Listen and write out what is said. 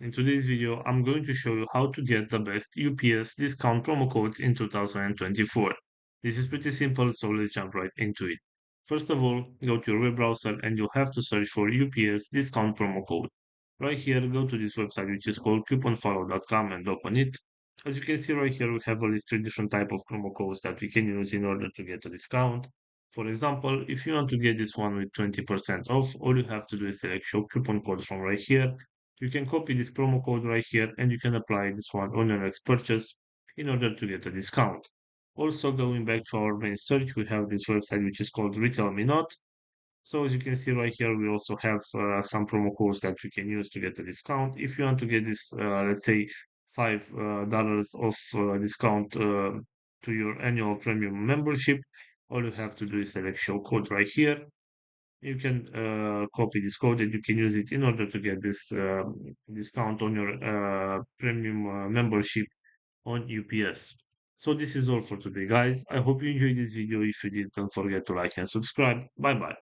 In today's video, I'm going to show you how to get the best UPS discount promo codes in 2024. This is pretty simple, so let's jump right into it. First of all, go to your web browser and you'll have to search for UPS discount promo code. Right here, go to this website which is called couponfollow.com and open it. As you can see right here, we have a list of different type of promo codes that we can use in order to get a discount. For example, if you want to get this one with 20% off, all you have to do is select show coupon code from right here. You can copy this promo code right here and you can apply this one on your next purchase in order to get a discount. Also, going back to our main search, we have this website which is called Retail Me Not. So as you can see right here, we also have some promo codes that we can use to get a discount. If you want to get this, let's say $5 off discount to your annual premium membership, all you have to do is select show code right here. You can copy this code and you can use it in order to get this discount on your premium membership on UPS. So this is all for today, guys. I hope you enjoyed this video. If you did, don't forget to like and subscribe. Bye bye.